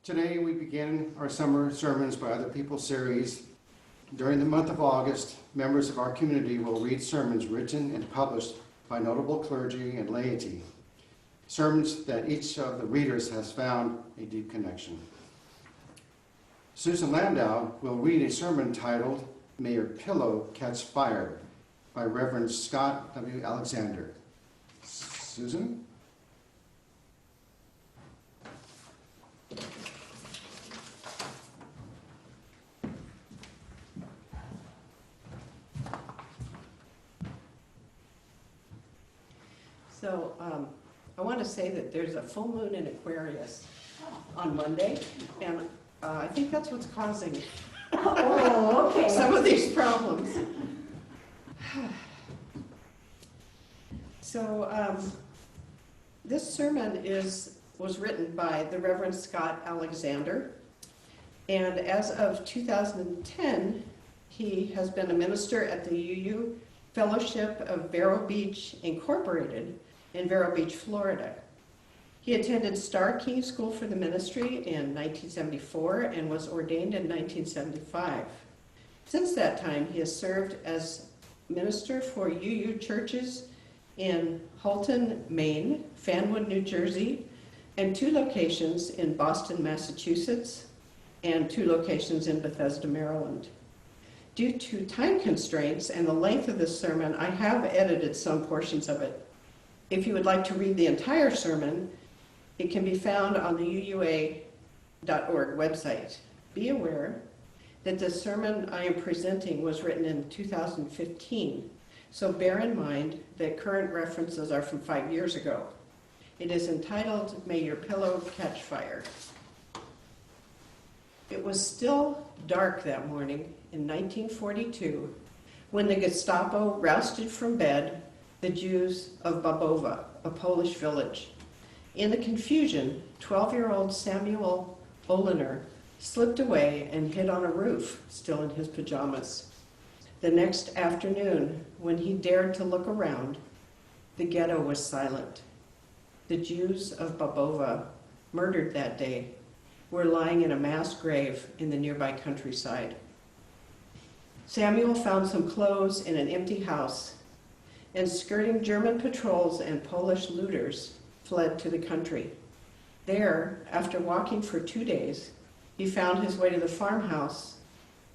Today we begin our Summer Sermons by Other People series. During the month of August, members of our community will read sermons written and published by notable clergy and laity. Sermons that each of the readers has found a deep connection. Susan Landau will read a sermon titled, May Your Pillow Catch Fire, by Reverend Scott W. Alexander. Susan? So I want to say that there's a full moon in Aquarius on Monday, and I think that's what's causing okay. some of these problems. So this sermon was written by the Reverend Scott Alexander, and as of 2010, he has been a minister at the UU Fellowship of Vero Beach Incorporated in Vero Beach, Florida. He attended Star King School for the Ministry in 1974 and was ordained in 1975. Since that time, he has served as minister for UU churches in Halton, Maine, Fanwood, New Jersey, and 2 locations in Boston, Massachusetts, and 2 locations in Bethesda, Maryland. Due to time constraints and the length of this sermon, I have edited some portions of it. If you would like to read the entire sermon, it can be found on the uua.org website. Be aware that the sermon I am presenting was written in 2015, so bear in mind that current references are from 5 years ago. It is entitled, May Your Pillow Catch Fire. It was still dark that morning in 1942 when the Gestapo rousted from bed the Jews of Babova, a Polish village. In the confusion, 12-year-old Samuel Oliner slipped away and hid on a roof, still in his pajamas. The next afternoon, when he dared to look around, the ghetto was silent. The Jews of Babova, murdered that day, were lying in a mass grave in the nearby countryside. Samuel found some clothes in an empty house, and skirting German patrols and Polish looters, fled to the country. There, after walking for 2 days, he found his way to the farmhouse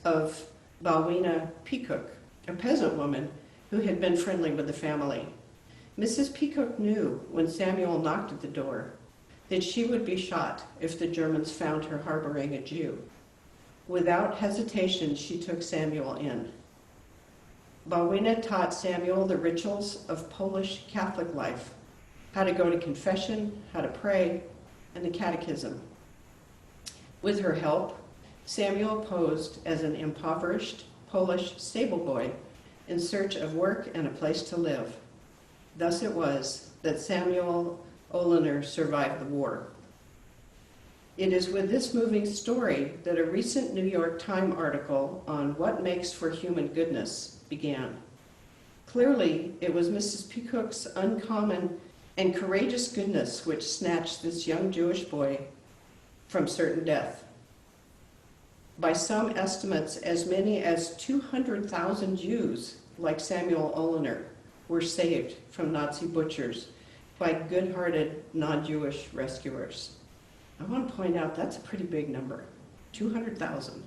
of Bałwina Peacock, a peasant woman who had been friendly with the family. Mrs. Peacock knew when Samuel knocked at the door that she would be shot if the Germans found her harboring a Jew. Without hesitation, she took Samuel in. Bałwina taught Samuel the rituals of Polish Catholic life, how to go to confession, how to pray, and the catechism. With her help, Samuel posed as an impoverished Polish stable boy in search of work and a place to live. Thus it was that Samuel Oliner survived the war. It is with this moving story that a recent New York Times article on what makes for human goodness began. Clearly, it was Mrs. Peacock's uncommon and courageous goodness which snatched this young Jewish boy from certain death. By some estimates, as many as 200,000 Jews, like Samuel Oliner, were saved from Nazi butchers by good-hearted non-Jewish rescuers. I want to point out that's a pretty big number, 200,000.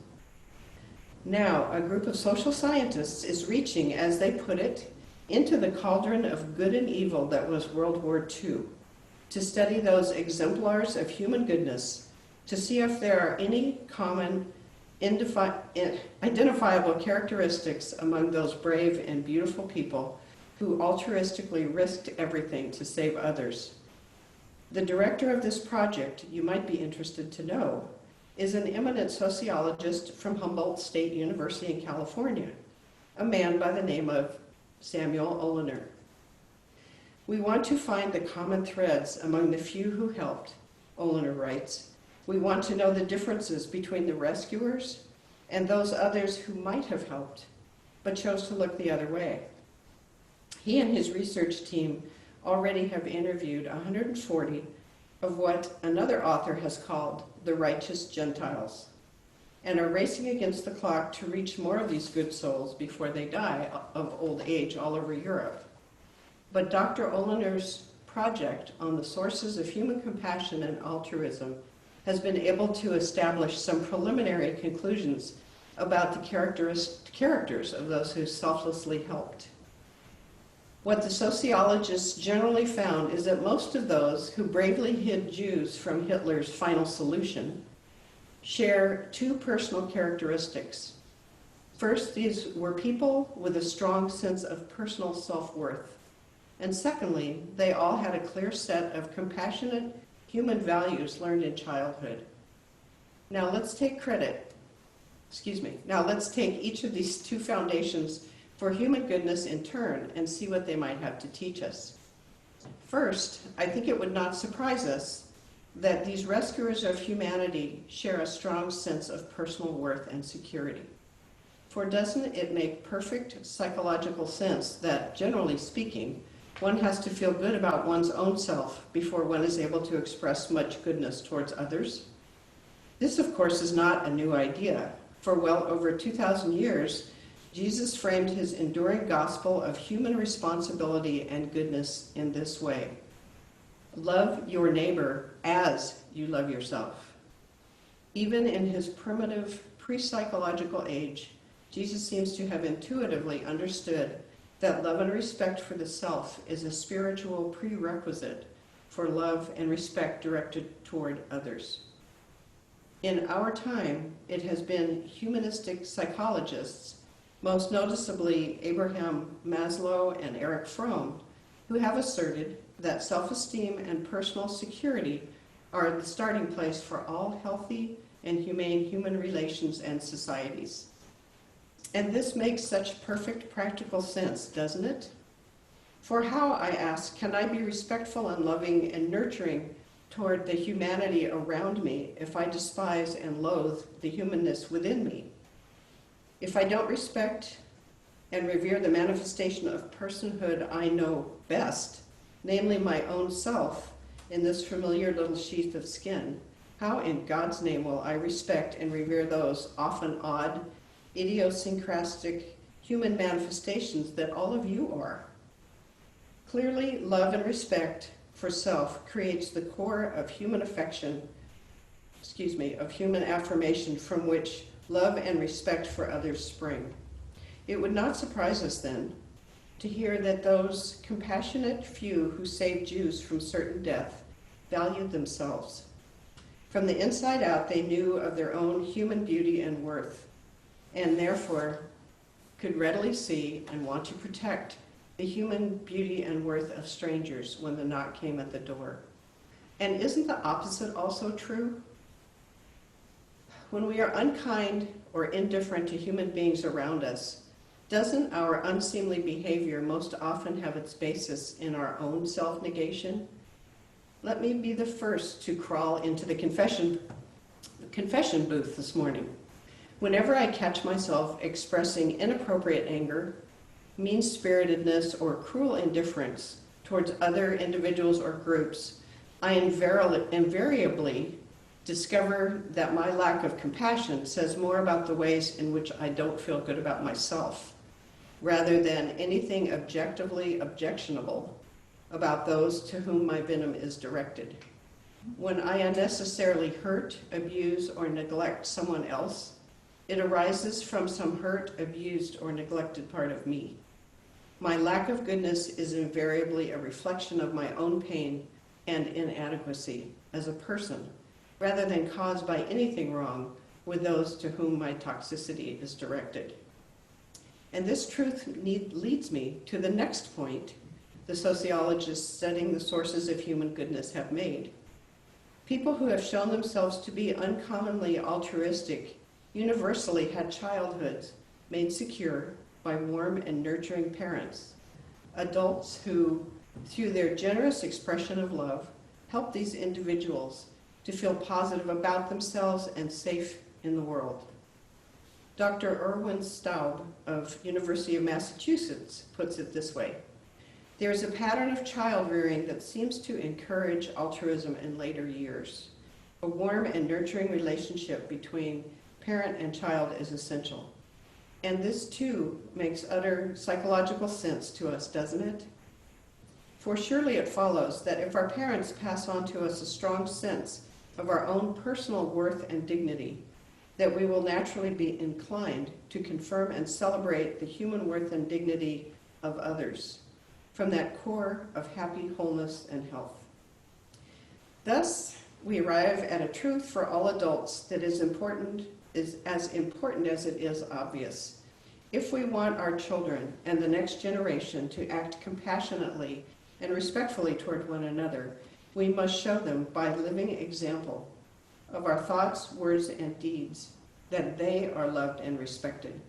Now, a group of social scientists is reaching, as they put it, into the cauldron of good and evil that was World War II, to study those exemplars of human goodness, to see if there are any common identifiable characteristics among those brave and beautiful people who altruistically risked everything to save others. The director of this project, you might be interested to know, is an eminent sociologist from Humboldt State University in California, a man by the name of Samuel Oliner. We want to find the common threads among the few who helped, Oliner writes. We want to know the differences between the rescuers and those others who might have helped, but chose to look the other way. He and his research team already have interviewed 140 of what another author has called the righteous Gentiles, and are racing against the clock to reach more of these good souls before they die of old age all over Europe. But Dr. Oliner's project on the sources of human compassion and altruism has been able to establish some preliminary conclusions about the characters of those who selflessly helped. What the sociologists generally found is that most of those who bravely hid Jews from Hitler's final solution share two personal characteristics. First, these were people with a strong sense of personal self-worth. And secondly, they all had a clear set of compassionate human values learned in childhood. Now let's take each of these two foundations for human goodness in turn and see what they might have to teach us. First, I think it would not surprise us that these rescuers of humanity share a strong sense of personal worth and security. For doesn't it make perfect psychological sense that, generally speaking, one has to feel good about one's own self before one is able to express much goodness towards others? This, of course, is not a new idea. For well over 2,000 years, Jesus framed his enduring gospel of human responsibility and goodness in this way: love your neighbor as you love yourself. Even in his primitive, pre-psychological age, Jesus seems to have intuitively understood that love and respect for the self is a spiritual prerequisite for love and respect directed toward others. In our time, it has been humanistic psychologists, most noticeably Abraham Maslow and Erich Fromm, who have asserted that self-esteem and personal security are the starting place for all healthy and humane human relations and societies. And this makes such perfect practical sense, doesn't it? For how, I ask, can I be respectful and loving and nurturing toward the humanity around me if I despise and loathe the humanness within me? If I don't respect and revere the manifestation of personhood I know best, namely my own self, in this familiar little sheath of skin, how in God's name will I respect and revere those often odd, idiosyncratic human manifestations that all of you are? Clearly, love and respect for self creates the core of human affection, of human affirmation from which love and respect for others spring. It would not surprise us then to hear that those compassionate few who saved Jews from certain death valued themselves. From the inside out, they knew of their own human beauty and worth, and therefore could readily see and want to protect the human beauty and worth of strangers when the knock came at the door. And isn't the opposite also true? When we are unkind or indifferent to human beings around us, doesn't our unseemly behavior most often have its basis in our own self-negation? Let me be the first to crawl into the confession booth this morning. Whenever I catch myself expressing inappropriate anger, mean-spiritedness, or cruel indifference towards other individuals or groups, I invariably discover that my lack of compassion says more about the ways in which I don't feel good about myself, rather than anything objectively objectionable about those to whom my venom is directed. When I unnecessarily hurt, abuse, or neglect someone else, it arises from some hurt, abused, or neglected part of me. My lack of goodness is invariably a reflection of my own pain and inadequacy as a person, rather than caused by anything wrong with those to whom my toxicity is directed. And this truth leads me to the next point the sociologists studying the sources of human goodness have made. People who have shown themselves to be uncommonly altruistic universally had childhoods made secure by warm and nurturing parents, adults who, through their generous expression of love, help these individuals to feel positive about themselves and safe in the world. Dr. Erwin Staub of University of Massachusetts puts it this way: There is a pattern of child rearing that seems to encourage altruism in later years. A warm and nurturing relationship between parent and child is essential. And this too makes utter psychological sense to us, doesn't it? For surely it follows that if our parents pass on to us a strong sense of our own personal worth and dignity, that we will naturally be inclined to confirm and celebrate the human worth and dignity of others from that core of happy wholeness and health. Thus, we arrive at a truth for all adults that is as important as it is obvious. If we want our children and the next generation to act compassionately and respectfully toward one another, we must show them by living example of our thoughts, words, and deeds that they are loved and respected.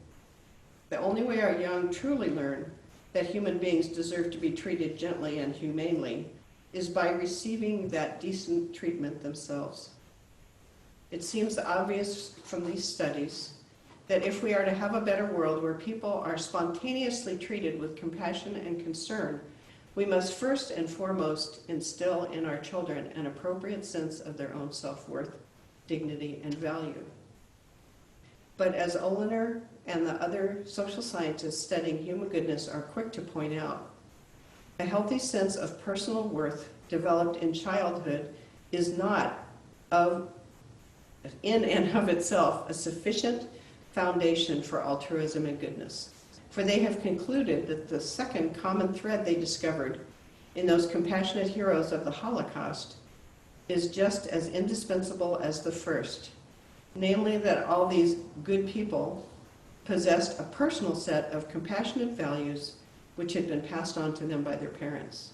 The only way our young truly learn that human beings deserve to be treated gently and humanely is by receiving that decent treatment themselves. It seems obvious from these studies that if we are to have a better world where people are spontaneously treated with compassion and concern, we must first and foremost instill in our children an appropriate sense of their own self-worth, dignity, and value. But as Oliner and the other social scientists studying human goodness are quick to point out, a healthy sense of personal worth developed in childhood is not in and of itself a sufficient foundation for altruism and goodness. For they have concluded that the second common thread they discovered in those compassionate heroes of the Holocaust is just as indispensable as the first, namely that all these good people possessed a personal set of compassionate values which had been passed on to them by their parents.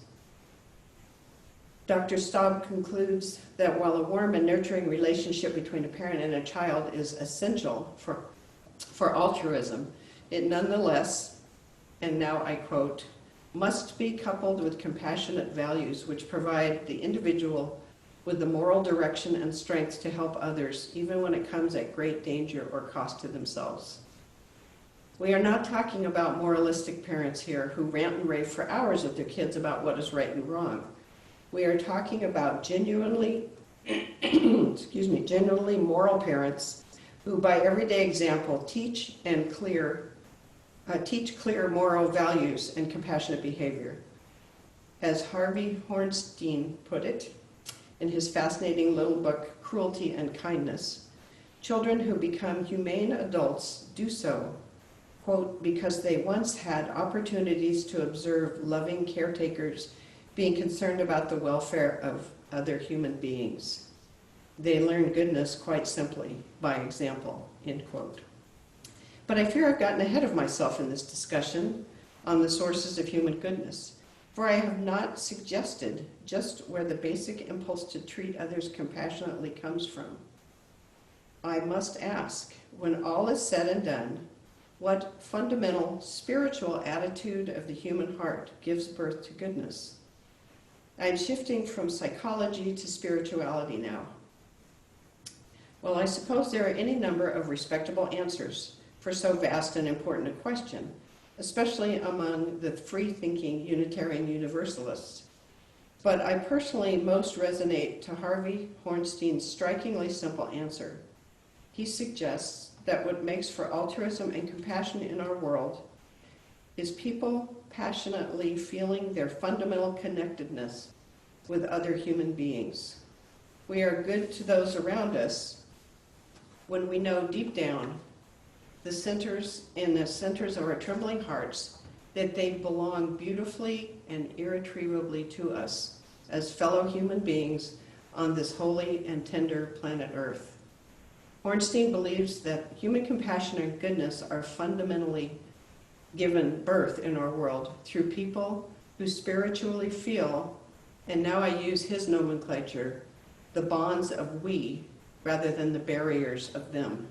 Dr. Staub concludes that while a warm and nurturing relationship between a parent and a child is essential for altruism, it nonetheless, and now I quote, must be coupled with compassionate values which provide the individual with the moral direction and strength to help others, even when it comes at great danger or cost to themselves. We are not talking about moralistic parents here who rant and rave for hours with their kids about what is right and wrong. We are talking about genuinely moral parents who by everyday example teach clear moral values and compassionate behavior. As Harvey Hornstein put it in his fascinating little book, Cruelty and Kindness, children who become humane adults do so, quote, because they once had opportunities to observe loving caretakers being concerned about the welfare of other human beings. They learn goodness quite simply by example, end quote. But I fear I've gotten ahead of myself in this discussion on the sources of human goodness, for I have not suggested just where the basic impulse to treat others compassionately comes from. I must ask, when all is said and done, what fundamental spiritual attitude of the human heart gives birth to goodness? I am shifting from psychology to spirituality now. Well, I suppose there are any number of respectable answers for so vast and important a question, especially among the free-thinking Unitarian Universalists. But I personally most resonate to Harvey Hornstein's strikingly simple answer. He suggests that what makes for altruism and compassion in our world is people passionately feeling their fundamental connectedness with other human beings. We are good to those around us when we know deep down the centers of our trembling hearts that they belong beautifully and irretrievably to us as fellow human beings on this holy and tender planet Earth. Hornstein believes that human compassion and goodness are fundamentally given birth in our world through people who spiritually feel, and now I use his nomenclature, the bonds of we rather than the barriers of them.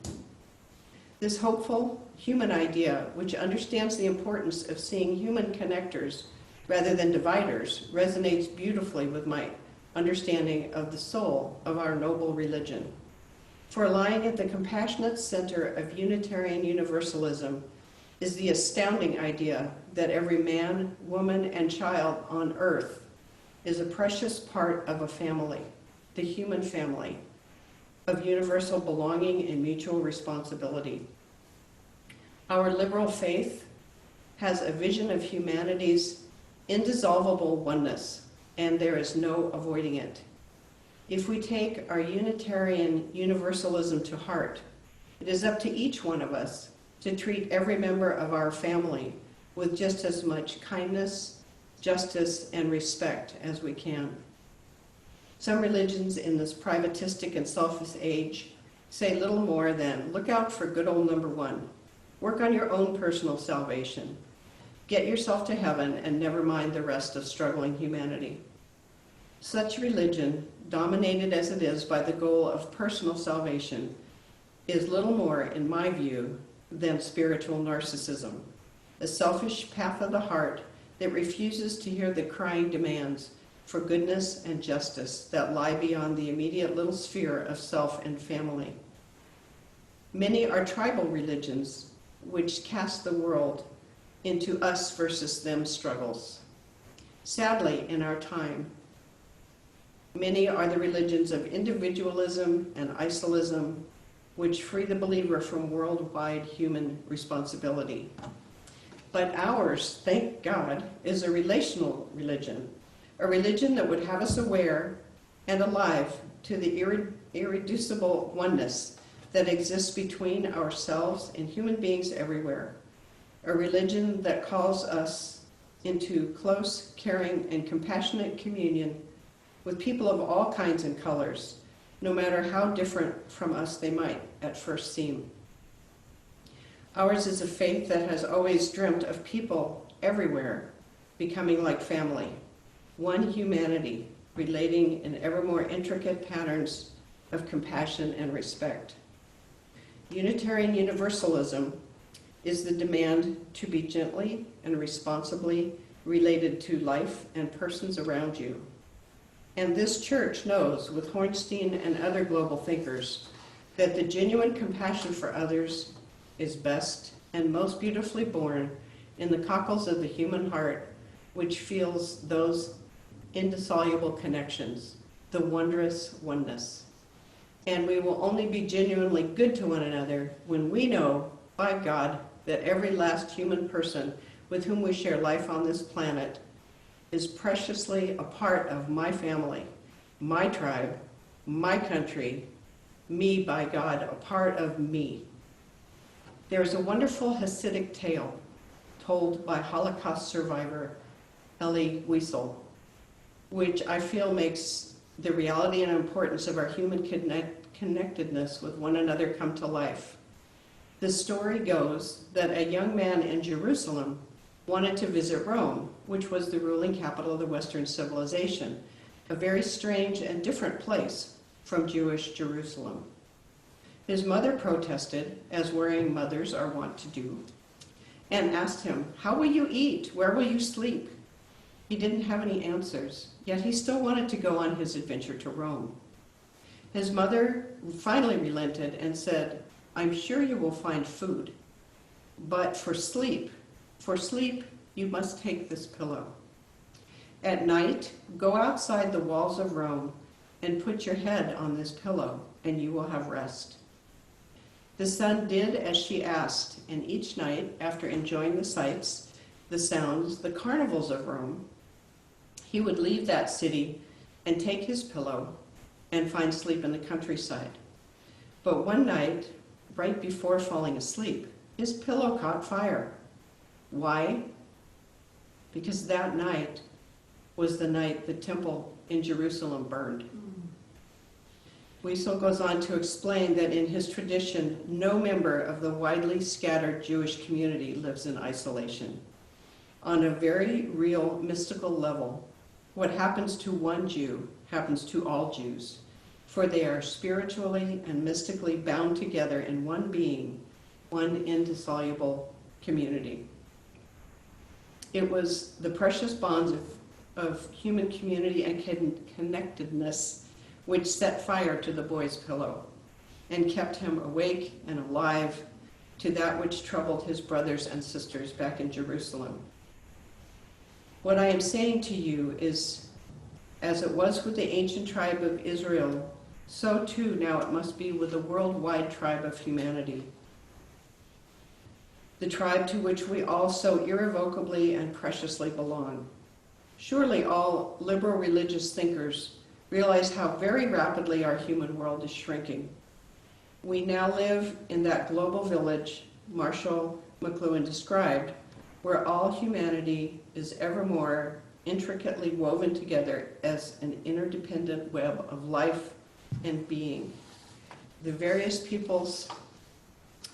This hopeful human idea, which understands the importance of seeing human connectors rather than dividers, resonates beautifully with my understanding of the soul of our noble religion. For lying at the compassionate center of Unitarian Universalism is the astounding idea that every man, woman, and child on earth is a precious part of a family, the human family, of universal belonging and mutual responsibility. Our liberal faith has a vision of humanity's indissoluble oneness, and there is no avoiding it. If we take our Unitarian Universalism to heart, it is up to each one of us to treat every member of our family with just as much kindness, justice, and respect as we can. Some religions in this privatistic and selfish age say little more than, look out for good old number one. Work on your own personal salvation. Get yourself to heaven and never mind the rest of struggling humanity. Such religion, dominated as it is by the goal of personal salvation, is little more, in my view, than spiritual narcissism, a selfish path of the heart that refuses to hear the crying demands for goodness and justice that lie beyond the immediate little sphere of self and family. Many are tribal religions which cast the world into us versus them struggles. Sadly, in our time, many are the religions of individualism and isolationism which free the believer from worldwide human responsibility. But ours, thank God, is a relational religion, a religion that would have us aware and alive to the irreducible oneness that exists between ourselves and human beings everywhere, a religion that calls us into close, caring, and compassionate communion with people of all kinds and colors, no matter how different from us they might at first seem. Ours is a faith that has always dreamt of people everywhere becoming like family, one humanity relating in ever more intricate patterns of compassion and respect. Unitarian Universalism is the demand to be gently and responsibly related to life and persons around you. And this church knows, with Hornstein and other global thinkers, that the genuine compassion for others is best and most beautifully born in the cockles of the human heart, which feels those indissoluble connections, the wondrous oneness. And we will only be genuinely good to one another when we know, by God, that every last human person with whom we share life on this planet is preciously a part of my family, my tribe, my country, me, by God, a part of me. There is a wonderful Hasidic tale told by Holocaust survivor Elie Wiesel, which I feel makes the reality and importance of our human connectedness with one another come to life. The story goes that a young man in Jerusalem wanted to visit Rome, which was the ruling capital of the Western civilization, a very strange and different place from Jewish Jerusalem. His mother protested, as worrying mothers are wont to do, and asked him, "How will you eat? Where will you sleep?" He didn't have any answers, yet he still wanted to go on his adventure to Rome. His mother finally relented and said, "I'm sure you will find food, but for sleep, you must take this pillow. At night, go outside the walls of Rome and put your head on this pillow, and you will have rest." The son did as she asked, and each night, after enjoying the sights, the sounds, the carnivals of Rome, he would leave that city and take his pillow and find sleep in the countryside. But one night, right before falling asleep, his pillow caught fire. Why? Because that night was the night the temple in Jerusalem burned. Wiesel goes on to explain that in his tradition, no member of the widely scattered Jewish community lives in isolation. On a very real mystical level, what happens to one Jew happens to all Jews, for they are spiritually and mystically bound together in one being, one indissoluble community. It was the precious bonds of human community and connectedness which set fire to the boy's pillow and kept him awake and alive to that which troubled his brothers and sisters back in Jerusalem. What I am saying to you is, as it was with the ancient tribe of Israel, so too now it must be with the worldwide tribe of humanity, the tribe to which we all so irrevocably and preciously belong. Surely all liberal religious thinkers realize how very rapidly our human world is shrinking. We now live in that global village Marshall McLuhan described, where all humanity is ever more intricately woven together as an interdependent web of life and being. The various peoples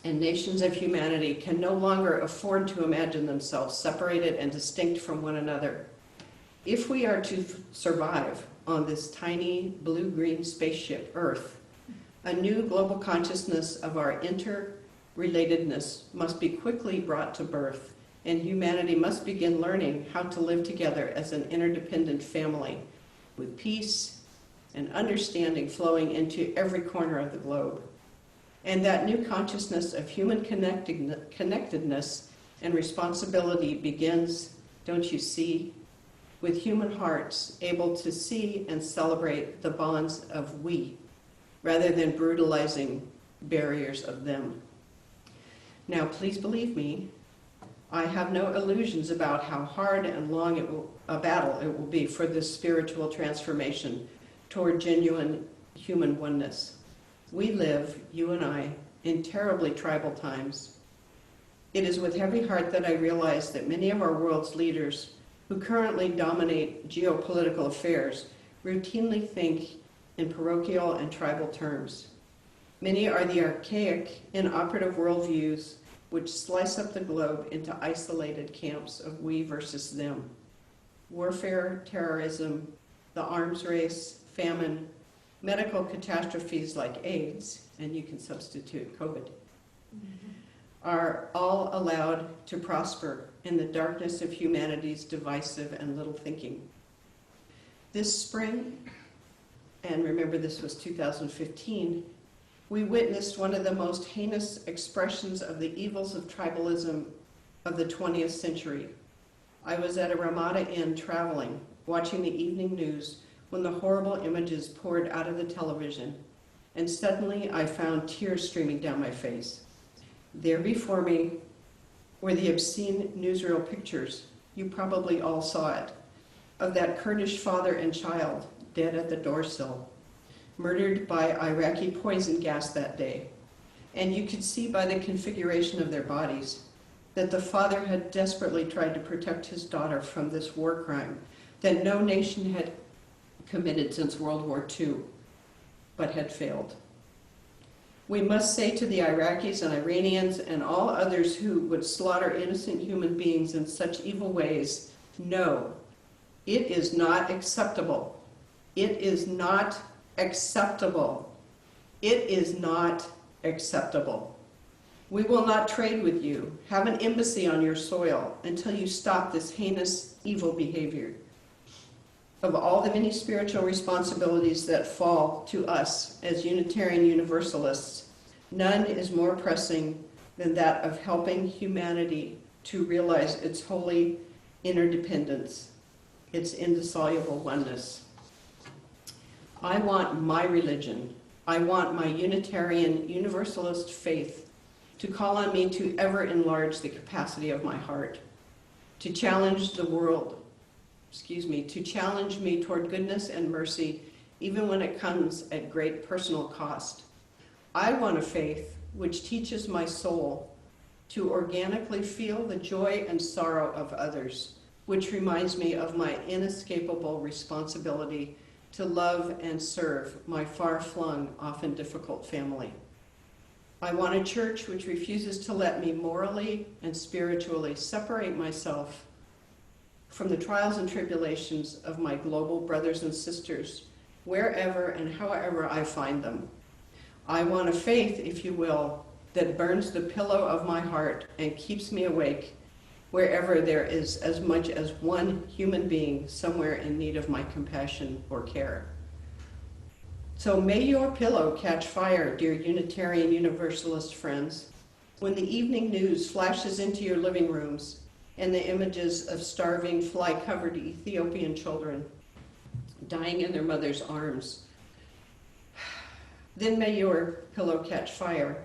and nations of humanity can no longer afford to imagine themselves separated and distinct from one another. If we are to survive on this tiny blue-green spaceship, Earth, a new global consciousness of our interrelatedness must be quickly brought to birth, and humanity must begin learning how to live together as an interdependent family, with peace and understanding flowing into every corner of the globe. And that new consciousness of human connectedness and responsibility begins, don't you see, with human hearts able to see and celebrate the bonds of we, rather than brutalizing barriers of them. Now, please believe me, I have no illusions about how hard and long a battle it will be for this spiritual transformation toward genuine human oneness. We live, you and I, in terribly tribal times. It is with heavy heart that I realize that many of our world's leaders who currently dominate geopolitical affairs routinely think in parochial and tribal terms. Many are the archaic, inoperative worldviews which slice up the globe into isolated camps of we versus them. Warfare, terrorism, the arms race, famine, medical catastrophes like AIDS, and you can substitute COVID, are all allowed to prosper in the darkness of humanity's divisive and little thinking. This spring, and remember this was 2015, we witnessed one of the most heinous expressions of the evils of tribalism of the 20th century. I was at a Ramada Inn traveling, watching the evening news when the horrible images poured out of the television, and suddenly I found tears streaming down my face. There before me were the obscene newsreel pictures, you probably all saw it, of that Kurdish father and child dead at the doorsill, murdered by Iraqi poison gas that day. And you could see by the configuration of their bodies that the father had desperately tried to protect his daughter from this war crime that no nation had committed since World War II, but had failed. We must say to the Iraqis and Iranians and all others who would slaughter innocent human beings in such evil ways, no, it is not acceptable. It is not acceptable. It is not acceptable. We will not trade with you, have an embassy on your soil until you stop this heinous, evil behavior. Of all the many spiritual responsibilities that fall to us as Unitarian Universalists, none is more pressing than that of helping humanity to realize its holy interdependence, its indissoluble oneness. I want my religion, I want my Unitarian Universalist faith to call on me to ever enlarge the capacity of my heart, to challenge the world, to challenge me toward goodness and mercy, even when it comes at great personal cost. I want a faith which teaches my soul to organically feel the joy and sorrow of others, which reminds me of my inescapable responsibility to love and serve my far-flung, often difficult family. I want a church which refuses to let me morally and spiritually separate myself from the trials and tribulations of my global brothers and sisters, wherever and however I find them. I want a faith, if you will, that burns the pillow of my heart and keeps me awake wherever there is as much as one human being somewhere in need of my compassion or care. So may your pillow catch fire, dear Unitarian Universalist friends. When the evening news flashes into your living rooms and the images of starving, fly-covered Ethiopian children dying in their mother's arms, then may your pillow catch fire.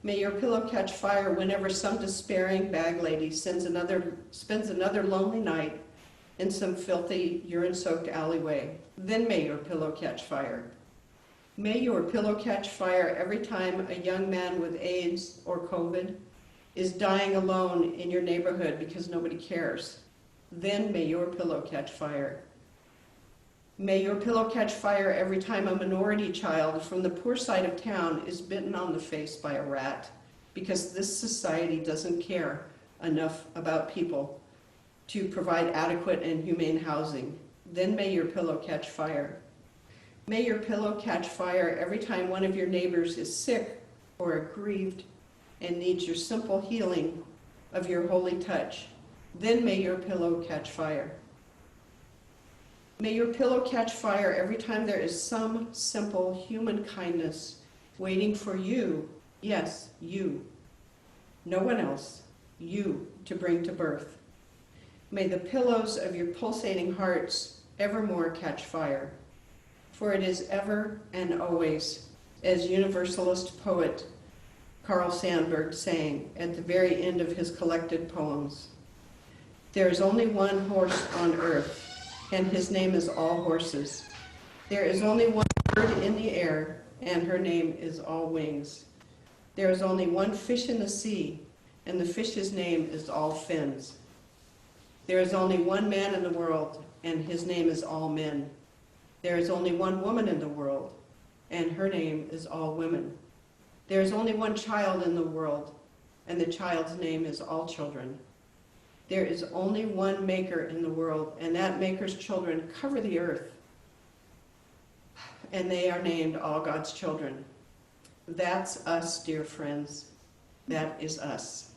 May your pillow catch fire whenever some despairing bag lady spends another lonely night in some filthy, urine-soaked alleyway. Then may your pillow catch fire. May your pillow catch fire every time a young man with AIDS or COVID is dying alone in your neighborhood because nobody cares. Then may your pillow catch fire. May your pillow catch fire every time a minority child from the poor side of town is bitten on the face by a rat because this society doesn't care enough about people to provide adequate and humane housing. Then may your pillow catch fire. May your pillow catch fire every time one of your neighbors is sick or aggrieved and needs your simple healing of your holy touch. Then may your pillow catch fire. May your pillow catch fire every time there is some simple human kindness waiting for you, yes, you, no one else, you to bring to birth. May the pillows of your pulsating hearts evermore catch fire, for it is ever and always, as Universalist poet Carl Sandburg sang at the very end of his collected poems, there is only one horse on earth, and his name is all horses. There is only one bird in the air, and her name is all wings. There is only one fish in the sea, and the fish's name is all fins. There is only one man in the world, and his name is all men. There is only one woman in the world, and her name is all women. There is only one child in the world, and the child's name is all children. There is only one maker in the world, and that maker's children cover the earth, and they are named all God's children. That's us, dear friends. That is us.